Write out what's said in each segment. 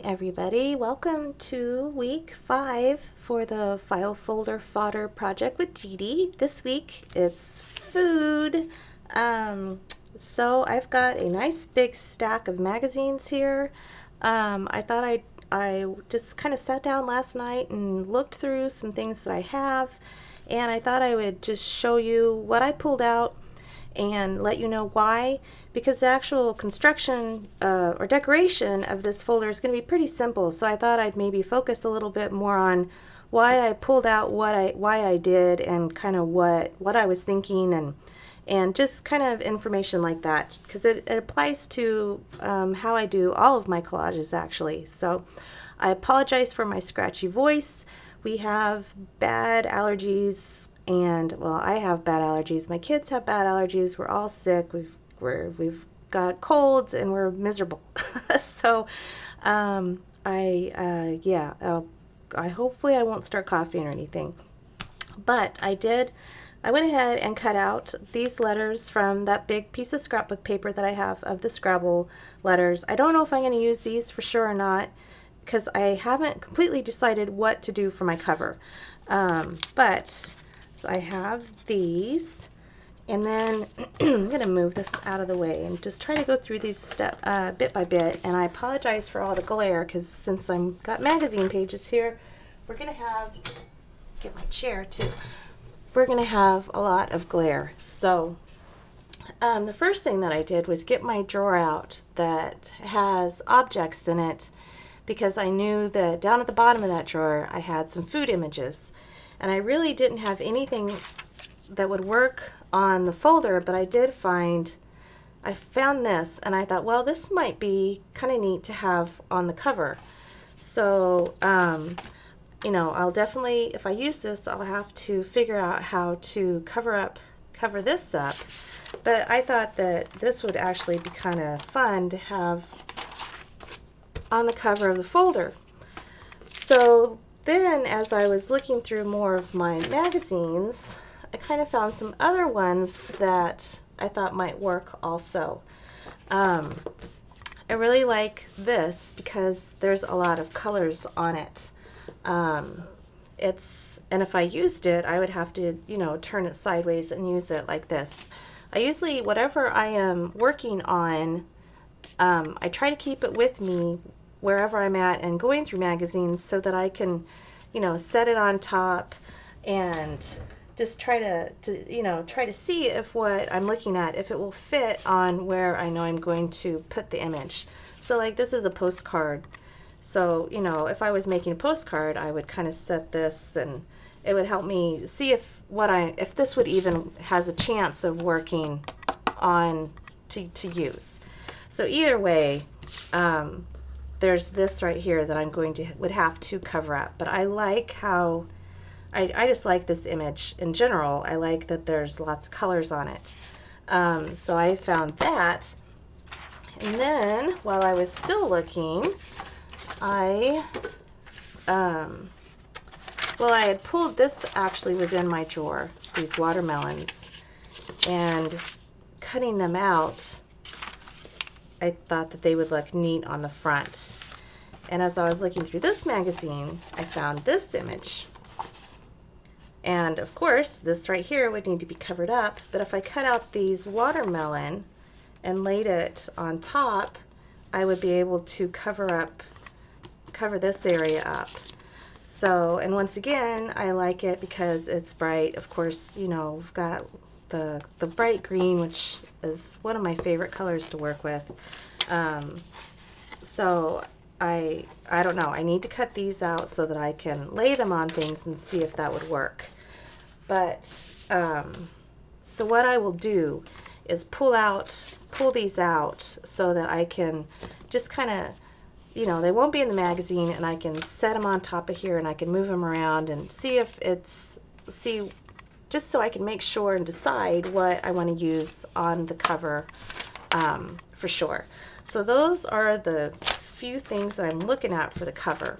everybody. Welcome to week 5 for the File Folder Fodder project with Dede. This week it's food. So I've got a nice big stack of magazines here. I thought I just kind of sat down last night and looked through some things that I have, and I thought I would just show you what I pulled out and let you know why, because the actual construction or decoration of this folder is going to be pretty simple. So I thought I'd maybe focus a little bit more on why I pulled out why I did, and kind of what I was thinking, and just kind of information like that, because it applies to how I do all of my collages actually. So I apologize for my scratchy voice. We have bad allergies, and well, I have bad allergies. My kids have bad allergies. We're all sick. We've got colds and we're miserable. So I hopefully I won't start coughing or anything. But I went ahead and cut out these letters from that big piece of scrapbook paper that I have of the Scrabble letters. I don't know if I'm going to use these for sure or not, because I haven't completely decided what to do for my cover. So I have these, and then I'm going to move this out of the way and just try to go through these bit by bit. And I apologize for all the glare, because since I've got magazine pages here, we're going to have, get my chair too, we're going to have a lot of glare. So the first thing that I did was get my drawer out that has objects in it, because I knew that down at the bottom of that drawer I had some food images, and I really didn't have anything that would work on the folder, but I found this, and I thought, well, this might be kind of neat to have on the cover. So you know, I'll definitely, if I use this, I'll have to figure out how to cover this up, but I thought that this would actually be kind of fun to have on the cover of the folder. So then, as I was looking through more of my magazines, I kind of found some other ones that I thought might work also. I really like this because there's a lot of colors on it. And if I used it, I would have to, you know, turn it sideways and use it like this. I usually, whatever I am working on, I try to keep it with me wherever I'm at and going through magazines, so that I can, you know, set it on top and just try to see if what I'm looking at, if it will fit on where I know I'm going to put the image. So like, this is a postcard. So, you know, if I was making a postcard, I would kind of set this, and it would help me see if this would even has a chance of working on to use. So either way, there's this right here that I'm would have to cover up. But I like how I just like this image in general. I like that there's lots of colors on it. So I found that, and then while I was still looking, I had pulled this, actually was in my drawer, these watermelons, and cutting them out, I thought that they would look neat on the front. And as I was looking through this magazine, I found this image. And of course, this right here would need to be covered up, but if I cut out these watermelon and laid it on top, I would be able to cover this area up. So, and once again, I like it because it's bright. Of course, you know, we've got the bright green, which is one of my favorite colors to work with. So I don't know, I need to cut these out so that I can lay them on things and see if that would work. But so what I will do is pull these out so that I can just kind of, you know, they won't be in the magazine, and I can set them on top of here, and I can move them around and see if just so I can make sure and decide what I want to use on the cover for sure. So those are the few things that I'm looking at for the cover.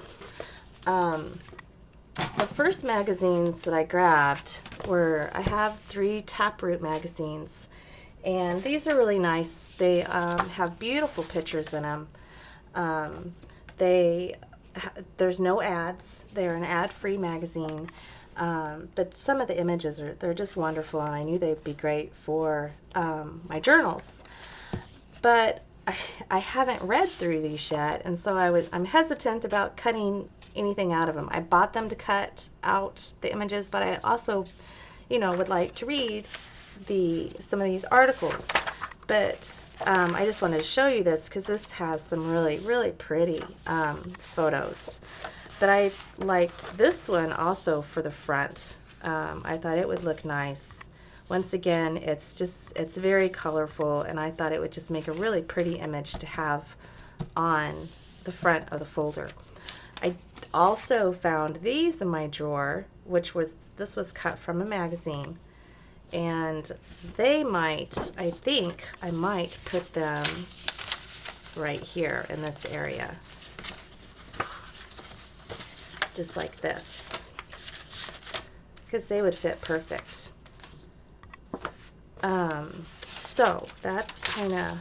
The first magazines that I grabbed were, I have 3 Taproot magazines, and these are really nice. They have beautiful pictures in them. There's no ads. They're an ad-free magazine. But some of the images they're just wonderful, and I knew they'd be great for my journals. But I haven't read through these yet, and so I'm hesitant about cutting anything out of them. I bought them to cut out the images, but I also, would like to read some of these articles. But I just wanted to show you this because this has some really, really pretty photos. But I liked this one also for the front. I thought it would look nice. Once again, it's very colorful, and I thought it would just make a really pretty image to have on the front of the folder. I also found these in my drawer, this was cut from a magazine, and I think I might put them right here in this area, just like this, because they would fit perfect. So that's kind of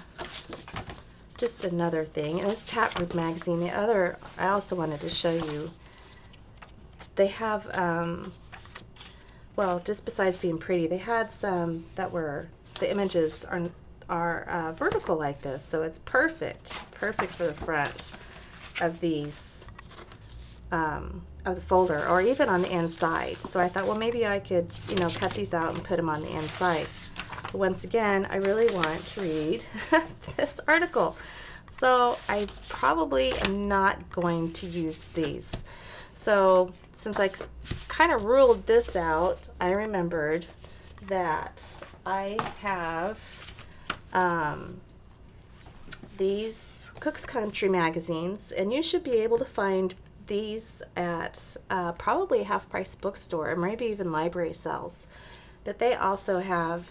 just another thing. And this Taproot magazine, I also wanted to show you, they have, well, just besides being pretty, they had some that the images are vertical like this, so it's perfect for the front of these, of the folder, or even on the inside. So I thought, well, maybe I could, cut these out and put them on the inside. But once again, I really want to read this article. So I probably am not going to use these. So since I kind of ruled this out, I remembered that I have these Cook's Country magazines, and you should be able to find these at probably a half-price bookstore, or maybe even library sales. But they also have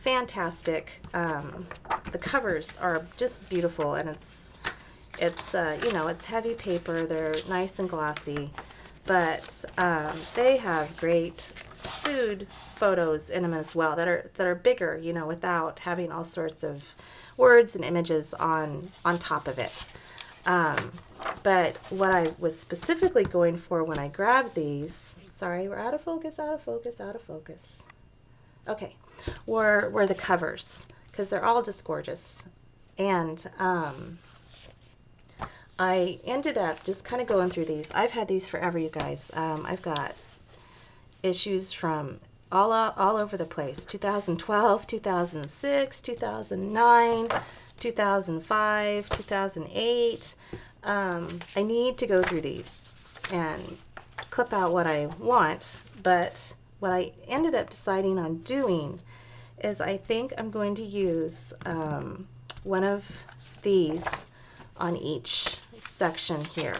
fantastic, the covers are just beautiful, and it's heavy paper, they're nice and glossy, but they have great food photos in them as well that are bigger, without having all sorts of words and images on top of it. But what I was specifically going for when I grabbed these, sorry, we're out of focus. Okay, were the covers, because they're all just gorgeous. And I ended up just kind of going through these. I've had these forever, you guys. I've got issues from all over the place. 2012, 2006, 2009, 2005, 2008. I need to go through these and clip out what I want, but what I ended up deciding on doing is I think I'm going to use one of these on each section here.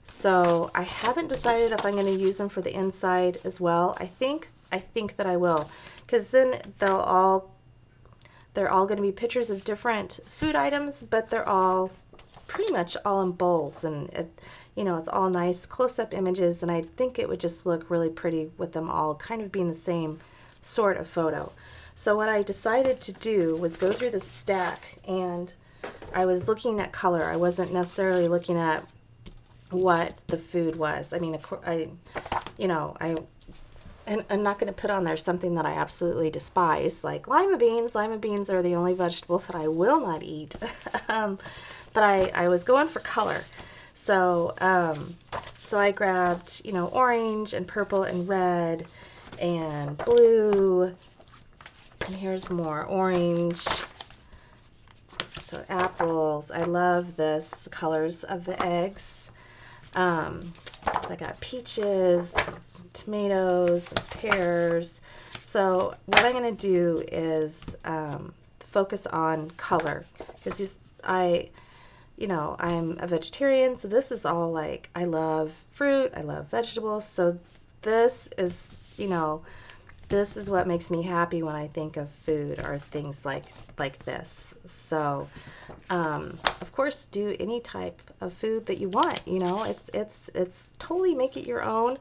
So I haven't decided if I'm going to use them for the inside as well. I think that I will, because then they're all going to be pictures of different food items, but they're all pretty much all in bowls, and it's all nice close-up images, and I think it would just look really pretty with them all kind of being the same sort of photo. So what I decided to do was go through the stack, and I was looking at color. I wasn't necessarily looking at what the food was. I mean, I'm not going to put on there something that I absolutely despise, like lima beans. Lima beans are the only vegetable that I will not eat. But I was going for color. So I grabbed, orange and purple and red and blue. And here's more orange. So apples. I love this, the colors of the eggs. I got peaches, tomatoes, and pears. So what I'm going to do is focus on color, because I'm a vegetarian, so this is all like, I love fruit, I love vegetables, so this is, this is what makes me happy when I think of food, or things like this. So, of course, do any type of food that you want, it's totally make it your own,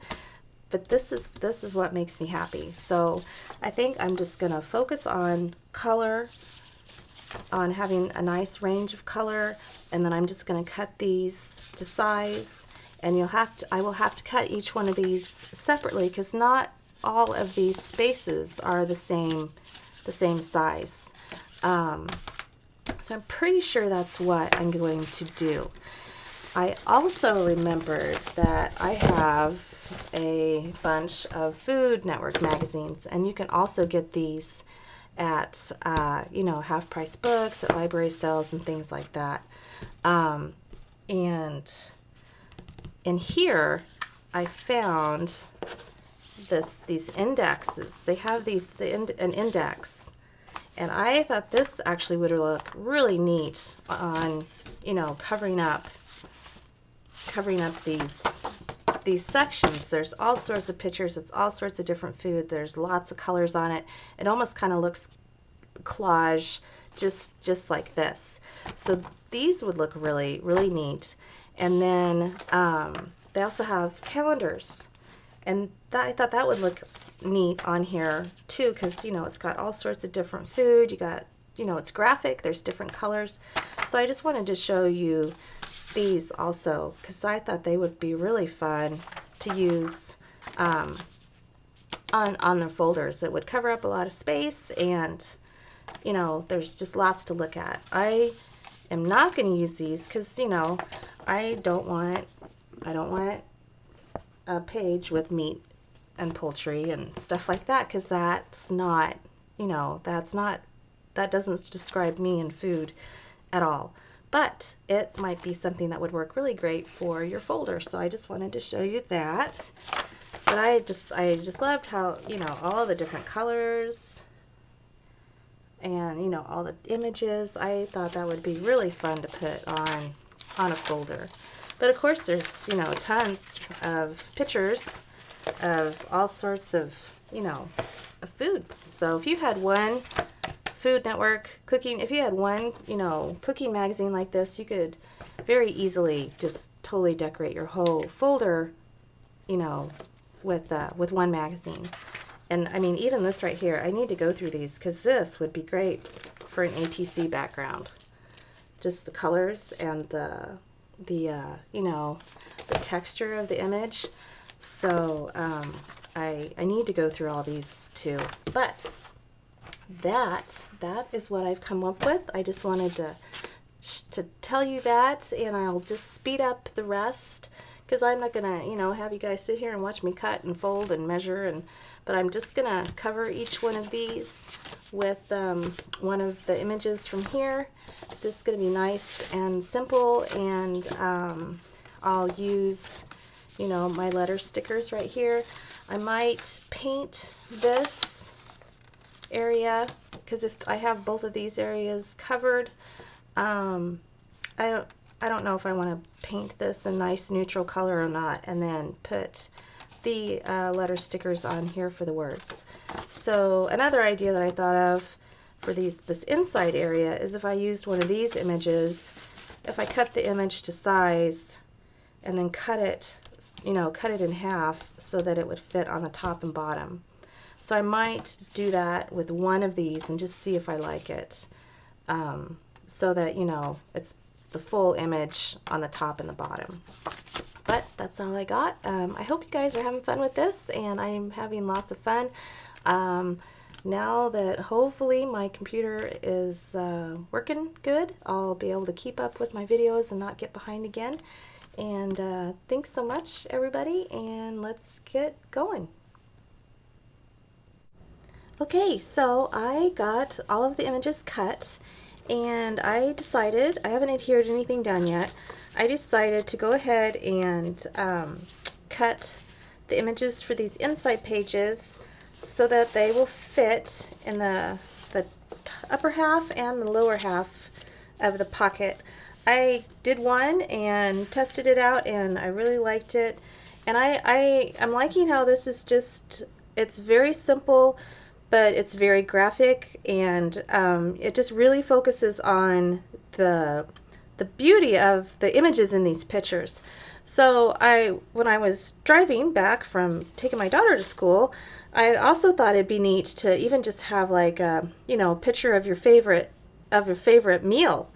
but this is what makes me happy. So I think I'm just gonna focus on color on having a nice range of color, and then I'm just going to cut these to size, and I will have to cut each one of these separately because not all of these spaces are the same size. So I'm pretty sure that's what I'm going to do. I also remembered that I have a bunch of Food Network magazines, and you can also get these at half-price books, at library sales, and things like that. And in here, I found these indexes. They have an index, and I thought this actually would look really neat on covering up these sections. There's all sorts of pictures. It's all sorts of different food. There's lots of colors on it. It almost kind of looks collage, just like this. So these would look really, really neat. And then they also have calendars, and I thought that would look neat on here too, because it's got all sorts of different food. You got it's graphic. There's different colors. So I just wanted to show you these also, because I thought they would be really fun to use on their folders. It would cover up a lot of space, and there's just lots to look at. I am not going to use these because I don't want a page with meat and poultry and stuff like that, because that doesn't describe me and food at all. But it might be something that would work really great for your folder. So I just wanted to show you that. But I just loved how, all the different colors and, all the images. I thought that would be really fun to put on a folder. But of course there's, tons of pictures of all sorts of, of food. So if you had one Food Network cooking, if you had one, cooking magazine like this, you could very easily just totally decorate your whole folder, with one magazine. And I mean, even this right here, I need to go through these because this would be great for an ATC background. Just the colors and the texture of the image. So I need to go through all these too. But that is what I've come up with. I just wanted to tell you that, and I'll just speed up the rest because I'm not gonna have you guys sit here and watch me cut and fold and measure, but I'm just gonna cover each one of these with one of the images from here. It's just gonna be nice and simple, and I'll use my letter stickers right here. I might paint this area because if I have both of these areas covered, I don't know if I want to paint this a nice neutral color or not, and then put the letter stickers on here for the words. So another idea that I thought of for this inside area is if I used one of these images, if I cut the image to size and then cut it in half so that it would fit on the top and bottom. So I might do that with one of these and just see if I like it, so that it's the full image on the top and the bottom. But that's all I got. I hope you guys are having fun with this, and I'm having lots of fun. Now that hopefully my computer is working good, I'll be able to keep up with my videos and not get behind again. And thanks so much, everybody, and let's get going. Okay, so I got all of the images cut, and I decided, I haven't adhered anything done yet, I decided to go ahead and cut the images for these inside pages so that they will fit in the upper half and the lower half of the pocket. I did one and tested it out, and I really liked it, and I'm liking how this is just, it's very simple, but it's very graphic, and it just really focuses on the beauty of the images in these pictures. So when I was driving back from taking my daughter to school, I also thought it'd be neat to even just have like a picture of your favorite of your favorite meal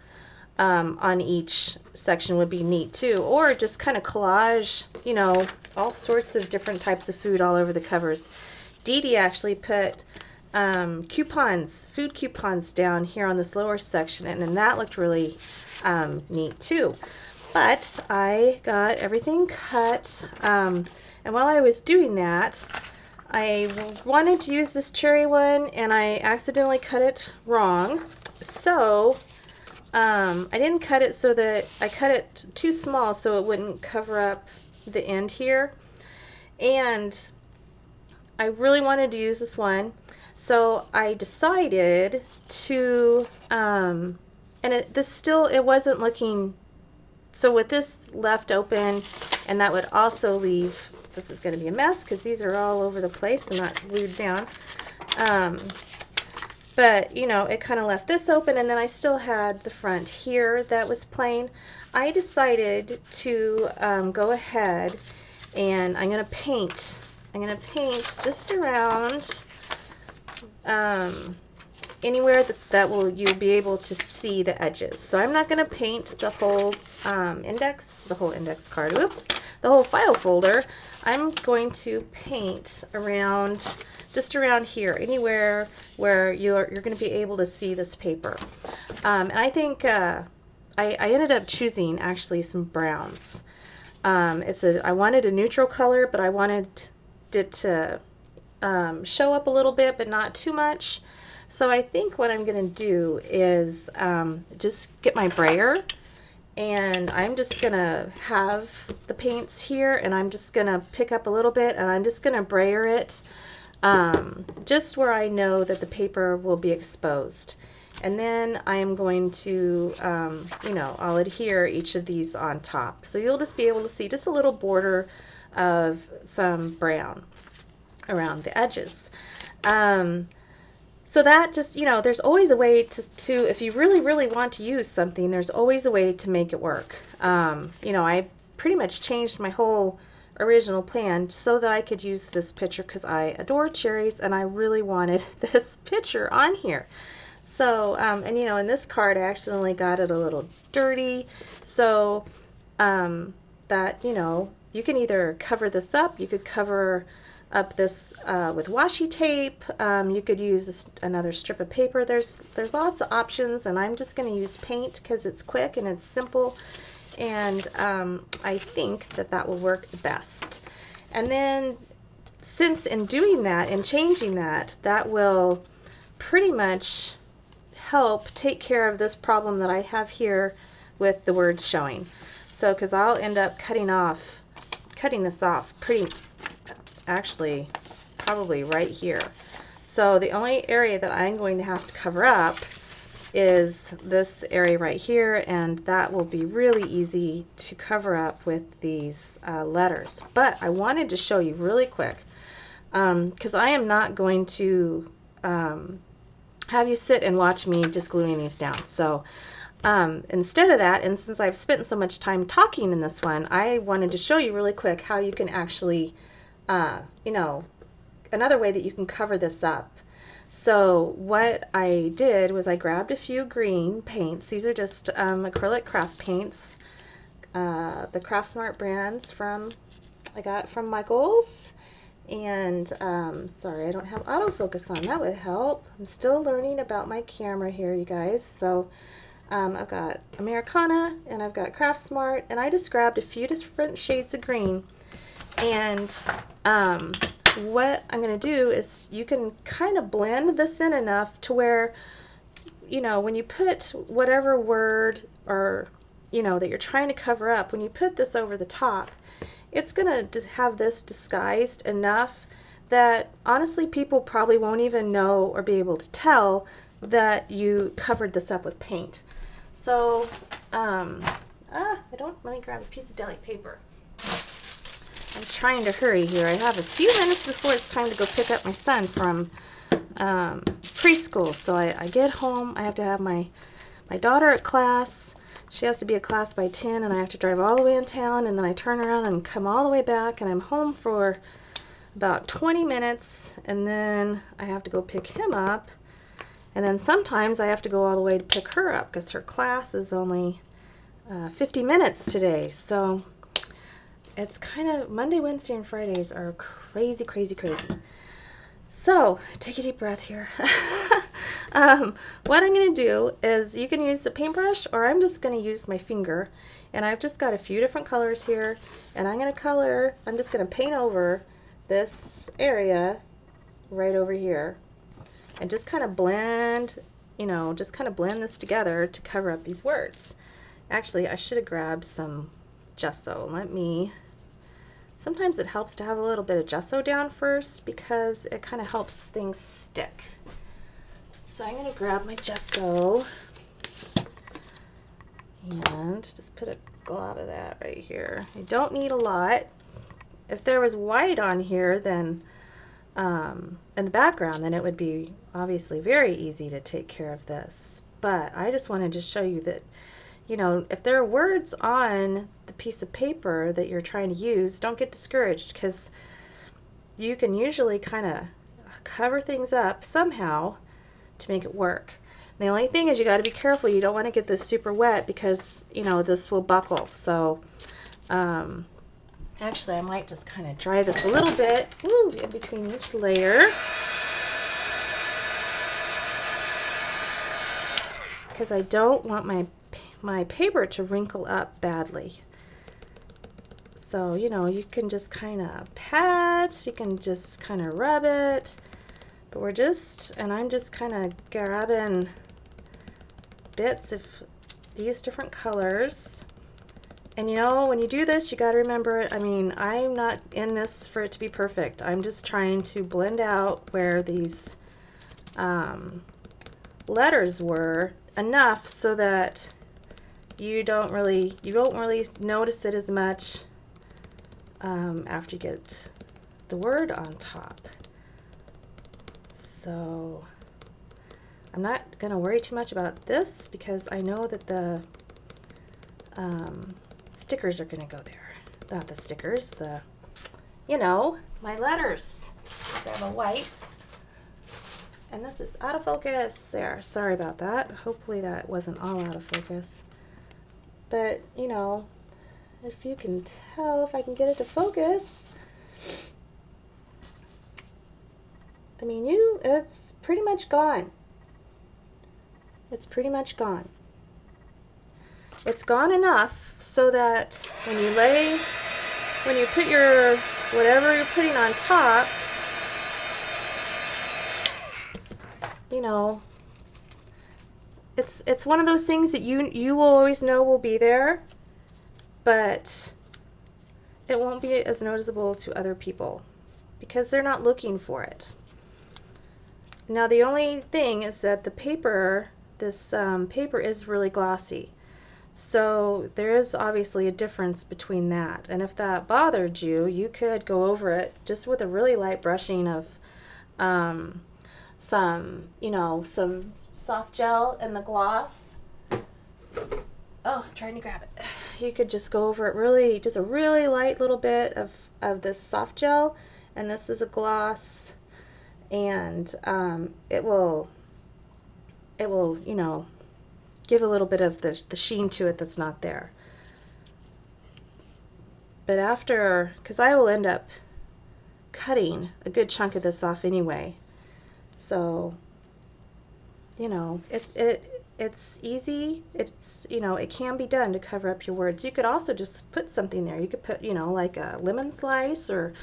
on each section would be neat too, or just kind of collage, you know, all sorts of different types of food all over the covers. Dede actually put coupons, food coupons down here on this lower section, and then that looked really neat too. But I got everything cut, and while I was doing that, I wanted to use this cherry one, and I accidentally cut it wrong. So I didn't cut it so that I cut it too small so it wouldn't cover up the end here. And I really wanted to use this one, so I decided to, and it wasn't looking, so with this left open, and that would also leave, this is going to be a mess because these are all over the place and not glued down. But, you know, it kind of left this open, and then I still had the front here that was plain. I decided to go ahead and I'm going to paint. I'm going to paint just around anywhere you'll be able to see the edges. So I'm not going to paint the whole index card, whoops, the whole file folder. I'm going to paint around, just around here, anywhere where you're going to be able to see this paper. And I think I ended up choosing actually some browns. I wanted a neutral color, but I wanted it to show up a little bit, but not too much. So I think what I'm going to do is just get my brayer, and I'm just going to have the paints here, and I'm just going to pick up a little bit, and I'm just going to brayer it just where I know that the paper will be exposed. And then I am going to, you know, I'll adhere each of these on top. So you'll just be able to see just a little border of some brown around the edges. So that just, you know, there's always a way to if you really, really want to use something, there's always a way to make it work. You know, I pretty much changed my whole original plan so that I could use this picture because I adore cherries and I really wanted this picture on here. So, and you know, in this card I accidentally got it a little dirty, so that, you know, you can either cover this up, you could cover up this with washi tape, you could use another strip of paper. There's lots of options, and I'm just going to use paint because it's quick and it's simple, and I think that will work the best. And then since in doing that and changing that will pretty much help take care of this problem that I have here with the words showing. So because I'll end up cutting this off actually probably right here. So the only area that I'm going to have to cover up is this area right here, and that will be really easy to cover up with these letters. But I wanted to show you really quick because I am not going to have you sit and watch me just gluing these down. So instead of that, and since I've spent so much time talking in this one, I wanted to show you really quick how you can actually you know, another way that you can cover this up. So what I did was I grabbed a few green paints. These are just acrylic craft paints, the Craft Smart brands I got from Michael's. And sorry, I don't have autofocus on. That would help. I'm still learning about my camera here, you guys. So I've got Americana and I've got Craft Smart, and I just grabbed a few different shades of green. And what I'm going to do is you can kind of blend this in enough to where, you know, when you put whatever word or, you know, that you're trying to cover up, when you put this over the top, it's going to have this disguised enough that honestly people probably won't even know or be able to tell that you covered this up with paint. So, let me grab a piece of deli paper. I'm trying to hurry here. I have a few minutes before it's time to go pick up my son from preschool. So I get home, I have to have my daughter at class. She has to be at class by 10, and I have to drive all the way in town, and then I turn around and come all the way back, and I'm home for about 20 minutes, and then I have to go pick him up, And then sometimes I have to go all the way to pick her up because her class is only 50 minutes today. So it's kind of Monday, Wednesday, and Fridays are crazy, crazy, crazy. So take a deep breath here. What I'm going to do is you can use a paintbrush, or I'm just going to use my finger. And I've just got a few different colors here. And I'm going to color, I'm just going to paint over this area right over here. And just kind of blend, you know, just kind of blend this together to cover up these words. Actually, I should have grabbed some gesso. Sometimes it helps to have a little bit of gesso down first because it kind of helps things stick. So I'm going to grab my gesso and just put a glob of that right here. I don't need a lot. If there was white on here, then in the background, then it would be obviously very easy to take care of this. But I just wanted to show you that, you know, if there are words on the piece of paper that you're trying to use, don't get discouraged, because you can usually kind of cover things up somehow to make it work. The only thing is you got to be careful. You don't want to get this super wet because, you know, this will buckle. So actually, I might just kind of dry this a little bit in between each layer, because I don't want my paper to wrinkle up badly. So, you know, you can just kind of pat, you can just kind of rub it, but I'm just kind of grabbing bits of these different colors. And you know, when you do this, you got to remember, I mean, I'm not in this for it to be perfect. I'm just trying to blend out where these letters were enough so that you won't really notice it as much after you get the word on top. So I'm not going to worry too much about this because I know that the stickers are going to go there. Not the stickers, you know, my letters. Grab a white. And this is out of focus there. Sorry about that. Hopefully that wasn't all out of focus. But, you know, if you can tell, if I can get it to focus, I mean, it's pretty much gone. It's pretty much gone. It's gone enough so that when you put your, whatever you're putting on top, you know, it's one of those things that you will always know will be there, but it won't be as noticeable to other people because they're not looking for it. Now the only thing is that the paper, this paper is really glossy. So there is obviously a difference between that. And if that bothered you, you could go over it just with a really light brushing of some soft gel and the gloss. Oh, I'm trying to grab it. You could just go over it really, just a really light little bit of this soft gel, and this is a gloss, and it will, you know, give a little bit of the sheen to it that's not there. But after, because I will end up cutting a good chunk of this off anyway, so, you know, it's easy. It's, you know, it can be done to cover up your words. You could also just put something there. You could put, you know, like a lemon slice or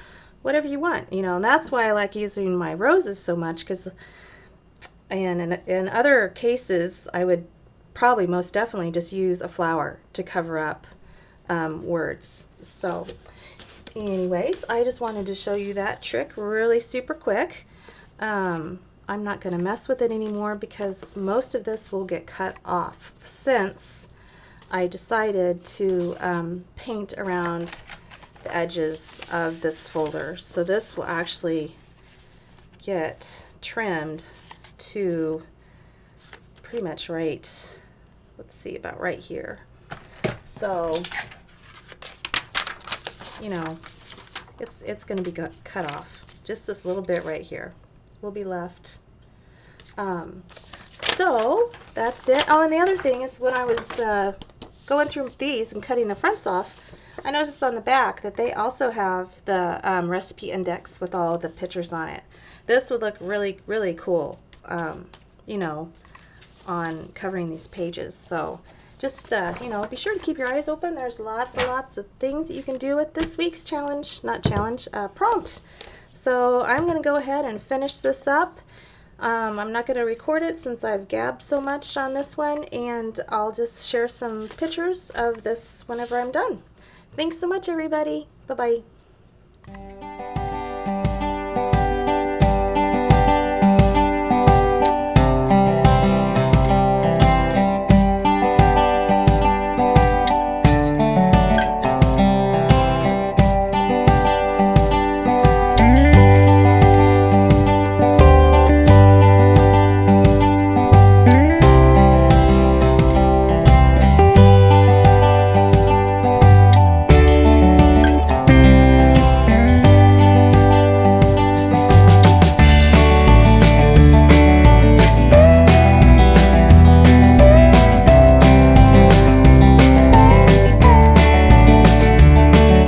whatever you want, you know, and that's why I like using my roses so much, because in other cases I would probably most definitely just use a flower to cover up words. So anyways, I just wanted to show you that trick really super quick. I'm not going to mess with it anymore because most of this will get cut off since I decided to paint around the edges of this folder. So this will actually get trimmed to pretty much right, let's see, about right here. So, you know, it's going to be cut off. Just this little bit right here will be left. So that's it. Oh, and the other thing is when I was going through these and cutting the fronts off, I noticed on the back that they also have the recipe index with all the pictures on it. This would look really, really cool, you know, on covering these pages. So just, you know, be sure to keep your eyes open. There's lots and lots of things that you can do with this week's challenge, not challenge, prompt. So I'm going to go ahead and finish this up. I'm not going to record it since I've gabbed so much on this one, and I'll just share some pictures of this whenever I'm done. Thanks so much, everybody. Bye-bye.